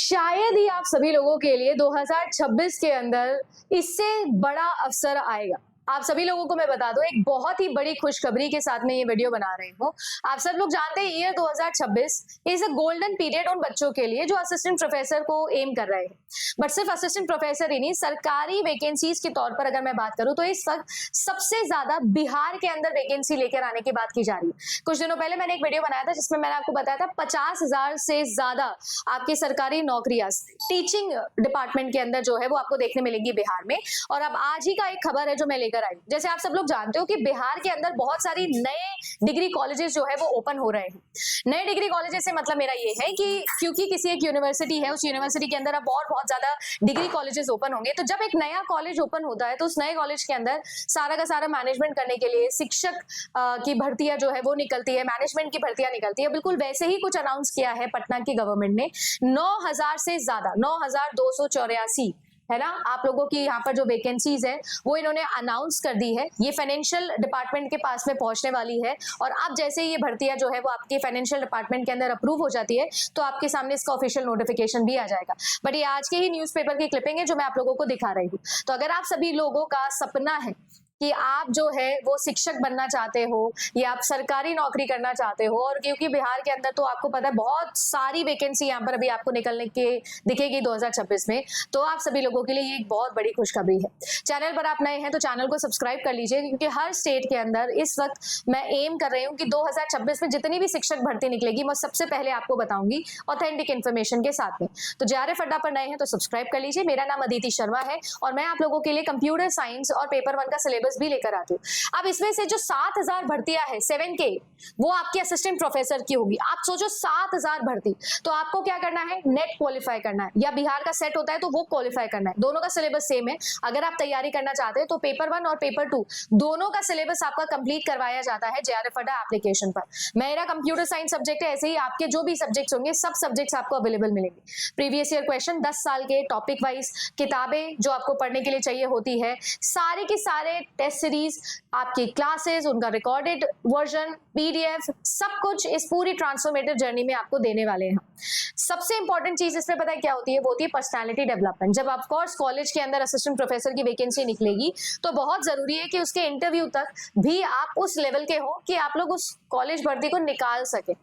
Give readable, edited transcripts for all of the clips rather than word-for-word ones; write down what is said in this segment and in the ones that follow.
शायद ही आप सभी लोगों के लिए 2026 के अंदर इससे बड़ा अवसर आएगा। आप सभी लोगों को मैं बता दूं, एक बहुत ही बड़ी खुशखबरी के साथ में ये वीडियो बना रही हूँ। आप सब लोग जानते हैं year 2026 is a golden period उन बच्चों के लिए जो असिस्टेंट प्रोफेसर को एम कर रहे हैं। बट सिर्फ असिस्टेंट प्रोफेसर ही नहीं, सरकारी वैकेंसीज के तौर पर अगर मैं बात करूं तो इस वक्त सबसे ज्यादा बिहार के अंदर वैकेंसी लेकर आने की बात की जा रही है। कुछ दिनों पहले मैंने एक वीडियो बनाया था जिसमें मैंने आपको बताया था 50,000 से ज्यादा आपकी सरकारी नौकरियां टीचिंग डिपार्टमेंट के अंदर जो है वो आपको देखने मिलेंगी बिहार में। और अब आज ही का एक खबर है जो मैं लेकर आई। जैसे आप सब लोग जानते हो कि बिहार के अंदर बहुत सारी नए डिग्री कॉलेजेस जो है वो ओपन हो रहे हैं। नए डिग्री कॉलेजेस से मतलब मेरा ये है कि क्योंकि किसी एक यूनिवर्सिटी है, उस यूनिवर्सिटी के अंदर अब और बहुत ज्यादा डिग्री कॉलेजेस ओपन होंगे, तो जब एक नया कॉलेज ओपन होता है तो उस नए कॉलेज के अंदर सारा का सारा मैनेजमेंट करने के लिए शिक्षक की भर्तियां जो है वो निकलती है, मैनेजमेंट की भर्तियां निकलती है। बिल्कुल वैसे ही कुछ अनाउंस किया है पटना की गवर्नमेंट ने। 9,000 से ज्यादा 9,284 है ना आप लोगों की यहाँ पर जो वैकेंसीज है वो इन्होंने अनाउंस कर दी है। ये फाइनेंशियल डिपार्टमेंट के पास में पहुंचने वाली है और अब जैसे ये भर्तियां जो है वो आपके फाइनेंशियल डिपार्टमेंट के अंदर अप्रूव हो जाती है तो आपके सामने इसका ऑफिशियल नोटिफिकेशन भी आ जाएगा। बट ये आज के ही न्यूज़पेपर की क्लिपिंग है जो मैं आप लोगों को दिखा रही हूँ। तो अगर आप सभी लोगों का सपना है कि आप जो है वो शिक्षक बनना चाहते हो या आप सरकारी नौकरी करना चाहते हो, और क्योंकि बिहार के अंदर तो आपको पता है बहुत सारी वैकेंसी यहाँ पर अभी आपको निकलने के दिखेगी 2026 में, तो आप सभी लोगों के लिए ये एक बहुत बड़ी खुशखबरी है। चैनल पर आप नए हैं तो चैनल को सब्सक्राइब कर लीजिए, क्योंकि हर स्टेट के अंदर इस वक्त मैं एम कर रही हूँ कि 2026 में जितनी भी शिक्षक भर्ती निकलेगी मैं सबसे पहले आपको बताऊंगी ऑथेंटिक इन्फॉर्मेशन के साथ में। तो JRF अड्डा पर नए हैं तो सब्सक्राइब कर लीजिए। मेरा नाम अदिति शर्मा है और मैं आप लोगों के लिए कंप्यूटर साइंस और पेपर 1 का सिलेबस भी लेकर आती हूँ। अब इसमें से जो 7,000 भर्तियां है 7K वो आपकी असिस्टेंट प्रोफेसर की होगी। आप सोचो 7,000 भर्ती, तो आपको क्या करना है, नेट क्वालिफाई करना है या बिहार का सेट होता है तो वो क्वालिफाई करना है। दोनों का सिलेबस सेम है। अगर आप तैयारी करना चाहते हैं तो पेपर 1 और पेपर 2 दोनों का सिलेबस आपका कंप्लीट करवाया जाता है JRF अड्डा एप्लीकेशन पर। मेरा कंप्यूटर साइंस सब्जेक्ट है, ऐसे ही आपके जो भी सब्जेक्ट्स होंगे सब सब्जेक्ट्स आपको अवेलेबल मिलेंगे। प्रीवियस ईयर क्वेश्चन 10 साल के टॉपिक वाइज किताबें जो आपको पढ़ने के लिए चाहिए होती है, सारे के सारे टेस्ट सीरीज, आपकी क्लासेस, उनका रिकॉर्डेड वर्जन, PDF, सब कुछ इस पूरी ट्रांसफॉर्मेटिव जर्नी में आपको देने वाले हैं। सबसे इंपॉर्टेंट चीज इसमें पता है क्या होती है, वो होती है पर्सनालिटी डेवलपमेंट। जब ऑफ कोर्स कॉलेज के अंदर असिस्टेंट प्रोफेसर की वैकेंसी निकलेगी तो बहुत जरूरी है कि उसके इंटरव्यू तक भी आप उस लेवल के हो कि आप लोग उस कॉलेज भर्ती को निकाल सके।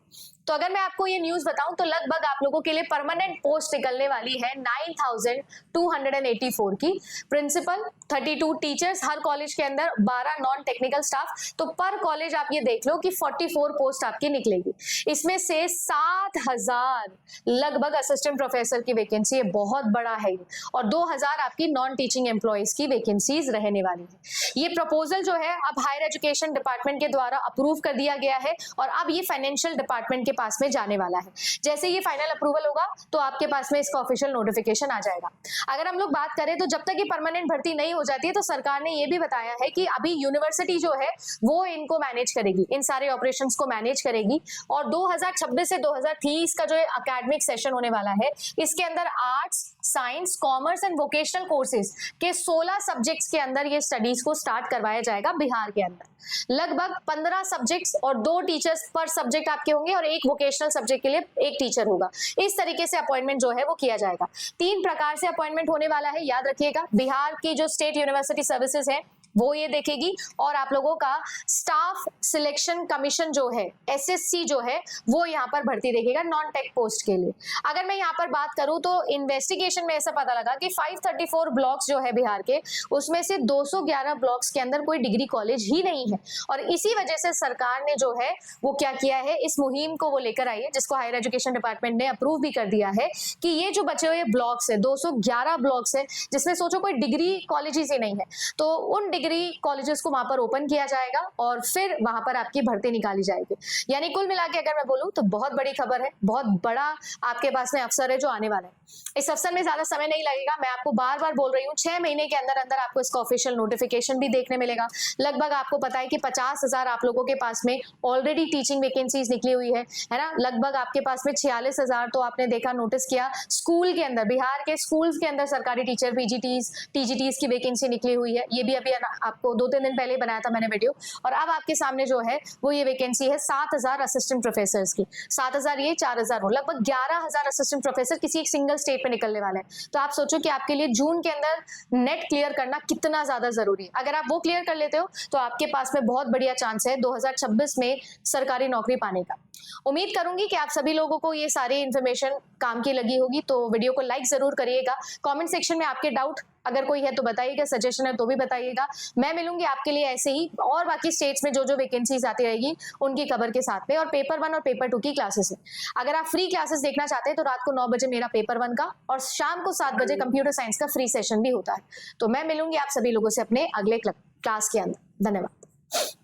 तो अगर मैं आपको ये न्यूज बताऊं तो लगभग आप लोगों के लिए परमानेंट पोस्ट निकलने वाली है 9,284 की। प्रिंसिपल 32 टीचर्स हर कॉलेज के अंदर, 12 नॉन टेक्निकल स्टाफ, तो पर कॉलेज आप ये देख लो कि 44 पोस्ट आपकी निकलेगी। इसमें से 7,000 लगभग असिस्टेंट प्रोफेसर की वैकेंसी है, बहुत बड़ा है। और 2,000 आपकी नॉन टीचिंग एम्प्लॉयज की वैकेंसीज रहने वाली है। ये प्रपोजल जो है अब हायर एजुकेशन डिपार्टमेंट के द्वारा अप्रूव कर दिया गया है और अब ये फाइनेंशियल डिपार्टमेंट पास में जाने वाला है। जैसे ये फाइनल अप्रूवल होगा तो आपके पास में इसका ऑफिशियल नोटिफिकेशन आ जाएगा। अगर हम लोग बात करें तो जब तक ये परमानेंट भर्ती नहीं हो जाती है तो सरकार ने ये भी बताया है कि अभी यूनिवर्सिटी जो है वो इनको मैनेज करेगी, इन सारे ऑपरेशंस को मैनेज करेगी। और 2026 से 2030 का जो एकेडमिक सेशन होने वाला है इसके अंदर arts, science, commerce and vocational courses के 16 सब्जेक्ट्स के अंदर ये स्टडीज को स्टार्ट करवाया जाएगा बिहार के अंदर। लगभग 15 सब्जेक्ट्स और 2 टीचर्स पर सब्जेक्ट आपके होंगे और एक वोकेशनल सब्जेक्ट के लिए एक टीचर होगा। इस तरीके से अपॉइंटमेंट जो है वो किया जाएगा। 3 प्रकार से अपॉइंटमेंट होने वाला है, याद रखिएगा। बिहार की जो स्टेट यूनिवर्सिटी सर्विसेज है वो ये देखेगी और आप लोगों का स्टाफ सिलेक्शन कमीशन जो है SSC जो है वो यहाँ पर भर्ती देखेगा नॉन टेक पोस्ट के लिए। अगर मैं यहाँ पर बात करूँ तो इन्वेस्टिगेशन में ऐसा पता लगा कि 534 ब्लॉक्स जो है बिहार के, उसमें से 211 ब्लॉक्स के अंदर कोई डिग्री कॉलेज ही नहीं है। और इसी वजह से सरकार ने जो है वो क्या किया है, इस मुहिम को वो लेकर आई है जिसको हायर एजुकेशन डिपार्टमेंट ने अप्रूव भी कर दिया है कि ये जो बचे हुए ब्लॉक्स है 211 ब्लॉक्स है जिसमें सोचो कोई डिग्री कॉलेजेस ही नहीं है, तो उन डिग्री कॉलेजेस को वहां पर ओपन किया जाएगा और फिर वहां पर आपकी भर्ती निकाली जाएगी। यानी कुल मिला के अगर मैं बोलूं तो बहुत बड़ी खबर है, बहुत बड़ा आपके पास में अवसर है जो आने वाला है। इस अवसर में ज्यादा समय नहीं लगेगा, मैं आपको बार बार बोल रही हूँ 6 महीने के अंदर अंदर आपको इसका ऑफिशियल नोटिफिकेशन भी देखने मिलेगा। लगभग आपको पता है कि 50,000 आप लोगों के पास में ऑलरेडी टीचिंग वैकेंसीज निकली हुई है ना। लगभग आपके पास में 46,000 तो आपने देखा, नोटिस किया स्कूल के अंदर, बिहार के स्कूल्स के अंदर सरकारी टीचर PGTs TGTs की वैकेंसी निकली हुई है। ये भी अभी आपको 2-3 दिन पहले ही बनाया था मैंने वीडियो, और अब आपके सामने जो है वो ये वैकेंसी है 7,000 असिस्टेंट प्रोफेसर्स की। 7,000 ये 4,000 लगभग 11,000 असिस्टेंट प्रोफेसर किसी एक सिंगल स्टेट में निकलने वाले हैं। तो आप सोचो कि आपके लिए जून के अंदर नेट क्लियर करना कितना ज्यादा जरूरी है। अगर आप वो क्लियर कर लेते हो तो आपके पास में बहुत बढ़िया चांस है 2026 में सरकारी नौकरी पाने का। उम्मीद करूंगी कि आप सभी लोगों को ये सारी इन्फॉर्मेशन काम की लगी होगी, तो वीडियो को लाइक जरूर करिएगा। कमेंट सेक्शन में आपके डाउट अगर कोई है तो बताइएगा, सजेशन है तो भी बताइएगा। मैं मिलूंगी आपके लिए ऐसे ही और बाकी स्टेट्स में जो जो वैकेंसीज आती रहेगी उनकी खबर के साथ में, और पेपर 1 और पेपर 2 की क्लासेस में। अगर आप फ्री क्लासेस देखना चाहते हैं तो रात को 9 बजे मेरा पेपर 1 का और शाम को 7 बजे कंप्यूटर साइंस का फ्री सेशन भी होता है। तो मैं मिलूंगी आप सभी लोगों से अपने अगले क्लास के अंदर। धन्यवाद।